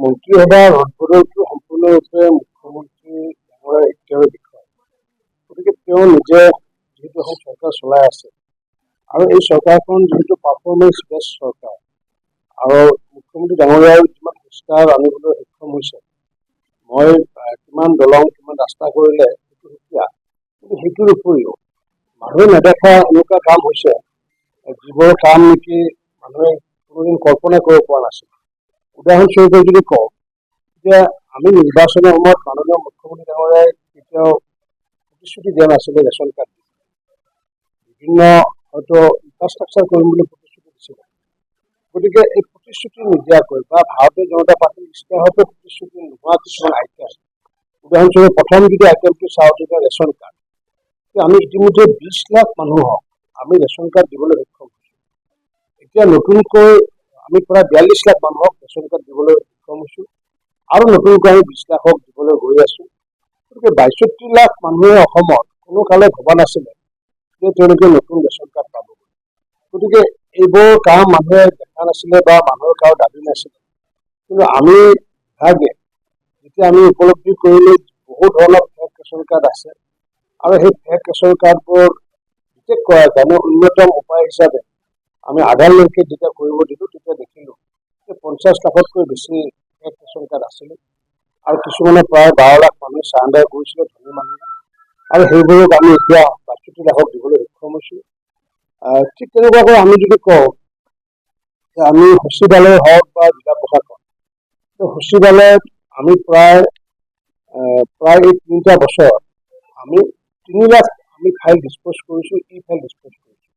মন্ত্ৰী সভাৰ উদ্বোধনটো সম্পূৰ্ণৰূপে মুখ্যমন্ত্ৰী ডাঙৰীয়াৰ এখতিয়াৰৰ বিষয়। গতিকে তেওঁ নিজে যিহেতু এখন চৰকাৰ চলাই আছে আৰু এই চৰকাৰখন যিহেতু পাৰফৰ্মেঞ্চ বেছ চৰকাৰ আৰু মুখ্যমন্ত্ৰী ডাঙৰীয়াই কিমান সংস্কাৰ আনিবলৈ সক্ষম হৈছে, মই কিমান দলং কিমান ৰাস্তা কৰিলে সেইটো সুকীয়া, কিন্তু সেইটোৰ উপৰিও মানুহে নেদেখা এনেকুৱা কাম হৈছে যিবোৰ কাম নেকি মানুহে কোনোদিন কল্পনা কৰিব পৰা নাছিল। উদাহৰণস্বৰূপে যদি কওঁ, এতিয়া আমি নিৰ্বাচনৰ সময়ত মাননীয় মুখ্যমন্ত্ৰী ডাঙৰীয়াই কেতিয়াও প্ৰতিশ্ৰুতি দিয়া নাছিলে ৰেচন কাৰ্ড বিভিন্ন হয়তো ইনফ্ৰাষ্ট্ৰাকচাৰ কৰিম বুলি প্ৰতিশ্ৰুতি দিছিলে। গতিকে এই প্ৰতিশ্ৰুতি নিদিয়াকৈ বা ভাৰতীয় জনতা পাৰ্টীৰ ইস্তাহাৰতো প্ৰতিশ্ৰুতি নোহোৱা কিছুমান আইটেম, উদাহৰণস্বৰূপে প্ৰথম যদি আইটেমটো চাওঁ তেতিয়া ৰেচন কাৰ্ড, আমি ইতিমধ্যে 20 লাখ মানুহক আমি ৰেচন কাৰ্ড দিবলৈ সক্ষম হৈছোঁ। এতিয়া নতুনকৈ আমি প্ৰায় 42 লাখ মানুহক ৰেচন কাৰ্ড দিবলৈ সক্ষম হৈছোঁ আৰু নতুনকৈ আমি 20 লাখক দিবলৈ গৈ আছোঁ। গতিকে 62 লাখ মানুহে অসমত কোনো কালে ভবা নাছিলে যে তেওঁলোকে নতুন ৰেচন কাৰ্ড পাব। গতিকে এইবোৰ কাম মানুহে দেখা নাছিলে বা মানুহৰ কাৰো দাবী নাছিলে, কিন্তু আমি বিভাগে যেতিয়া আমি উপলব্ধি কৰিলোঁ বহু ধৰণৰ ফেক ৰেচন কাৰ্ড আছে আৰু সেই ফেক ৰেচন কাৰ্ডবোৰ ডিটেক্ট কৰাৰ কাৰণে অন্যতম উপায় হিচাপে আমি আধাৰ লিংকেজ যেতিয়া কৰিব দিলোঁ তেতিয়া দেখিলোঁ যে 50 লাখতকৈ বেছি ফেক ৰেচন কাৰ্ড আছিলে আৰু কিছুমানে প্ৰায় 12 লাখ মানুহে চাৰেণ্ডাৰ কৰিছিলে ধনী মানুহে, আৰু সেইবোৰক আমি এতিয়া 62 লাখক দিবলৈ সক্ষম হৈছোঁ। ঠিক তেনেকুৱাকৈ আমি যদি কওঁ যে আমি সচিবালয় হওক বা জিলা প্ৰশাসন, সচিবালয়ত আমি প্ৰায় এই 3টা বছৰ আমি 3 লাখ আমি ফাইল ডিছপ'জ কৰিছোঁ, ই ফাইল ডিছপ'জ কৰিছোঁ।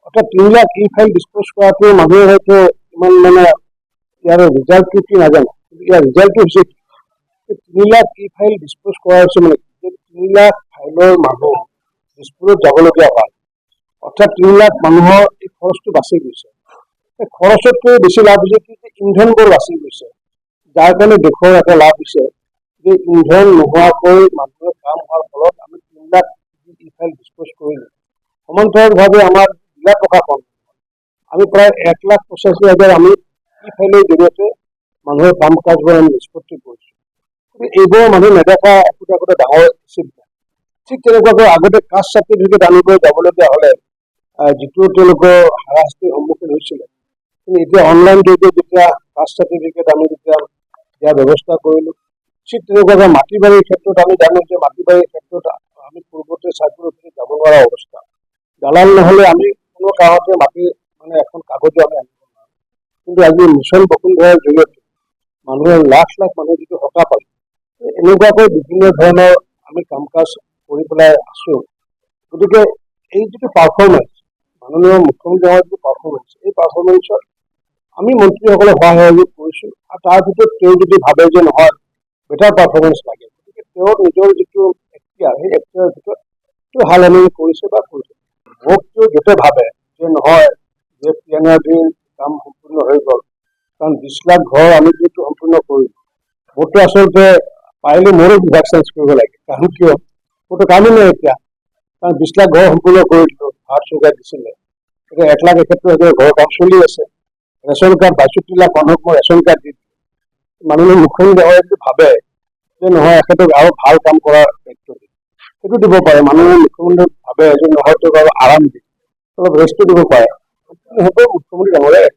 অৰ্থাৎ 3 লাখ ই ফাইল ডিছপ'জ কৰাটো মানুহে হয়তো ইমান ইয়াৰ ৰিজাল্টটো কি নাজানে, কিন্তু ইয়াৰ ৰিজাল্টটো হৈছে 3 লাখ ই ফাইল ডিছপ'জ কৰা হৈছে 3 লাখ ফাইলৰ মানুহ ডিছপ'জত যাবলগীয়া হয়। অৰ্থাৎ 3 লাখ মানুহৰ এই খৰচটো বাচি গৈছে। এই খৰচতকৈ বেছি লাভ হৈছে কি ইন্ধনবোৰ বাচি গৈছে, যাৰ কাৰণে দেশৰ এটা লাভ হৈছে যে ইন্ধন নোহোৱাকৈ মানুহৰ কাম হোৱাৰ ফলত আমি 3 লাখ ই ফাইল ডিছপ'জ কৰিলোঁ। সমান্তৰালভাৱে আমাৰ জিলা প্ৰশাসন আমি প্ৰায় 1,85,000 আমি ই ফাইলৰ জৰিয়তে মানুহৰ কাম কাজবোৰ আমি নিষ্পত্তি কৰিছোঁ। এইবোৰ মানুহ নেদেখা একোটা ডাঙৰ চিন্তা। ঠিক তেনেকুৱাকৈ আগতে কাষ্ট চাৰ্টিফিকেট আনিবলৈ যাবলগীয়া হ'লে যিটো তেওঁলোকৰ হাৰাশাস্তিৰ সন্মুখীন হৈছিলে, কিন্তু এতিয়া অনলাইন যোগে যেতিয়া কাষ্ট চাৰ্টিফিকেট আমি যেতিয়া দিয়াৰ ব্যৱস্থা কৰিলোঁ। ঠিক তেনেকুৱাকৈ মাটি বাৰীৰ ক্ষেত্ৰত আমি জানো যে মাটি বাৰীৰ ক্ষেত্ৰত আমি পূৰ্বতে চাৰ্কুল অফিচত যাব নোৱাৰা অৱস্থা, দালাল নহ'লে আমি কোনো কাৰণতে মাটি এখন কাগজো আমি আনিব নোৱাৰোঁ। কিন্তু আজি মিছন বসুন্ধৰাৰ জৰিয়তে মানুহে লাখ লাখ মানুহে যিটো সকাহ পায়, এনেকুৱাকৈ বিভিন্ন ধৰণৰ আমি কাম কাজ কৰি পেলাই আছোঁ। গতিকে এই যিটো পাৰফৰ্মেঞ্চ, মাননীয় মুখ্যমন্ত্ৰীৰ যিটো পাৰফৰ্মেঞ্চ, এই পাৰফৰ্মেঞ্চত আমি মন্ত্ৰীসকলে সহায় সহযোগ কৰিছোঁ আৰু তাৰ ভিতৰত তেওঁ যদি ভাবে যে নহয় বেটাৰ পাৰফৰ্মেঞ্চ লাগে, গতিকে তেওঁৰ নিজৰ যিটো এখতিয়াৰ, সেই এখতিয়াৰৰ ভিতৰত সেইটো হালনি কৰিছে বা কৰিছে। মোক তেওঁ য'তে ভাবে যে নহয় যে PNRDৰ কাম সম্পূৰ্ণ হৈ গ'ল, কাৰণ 20 লাখ ঘৰ আমি যিহেতু সম্পূৰ্ণ কৰিলোঁ, মোৰতো আচলতে পাৰিলে মোৰো বিভাগ চেঞ্জ কৰিব লাগে, কাৰণ কিয় মোৰতো কামেই নাই এতিয়া, কাৰণ 20 লাখ ঘৰ সম্পূৰ্ণ কৰি দিলোঁ, ভাৰত চৰকাৰে দিছিলে। এতিয়া 1,71,000 ঘৰৰ কাম চলি আছে। ৰেচন কাৰ্ড 62 লাখ মানুহক মই ৰেচন কাৰ্ড দি দিলোঁ। মাননীয় মুখ্যমন্ত্ৰী ডাঙৰীয়াই ভাবে যে নহয় এখেতক আৰু ভাল কাম কৰাৰ দায়িত্ব দিম, সেইটো দিব পাৰে। মাননীয় মুখ্যমন্ত্ৰী ভাবে যে নহয় তেওঁক আৰু আৰাম দিম, অলপ ৰেষ্টটো দিব পাৰে, সেইটো মুখ্যমন্ত্ৰী ডাঙৰীয়াই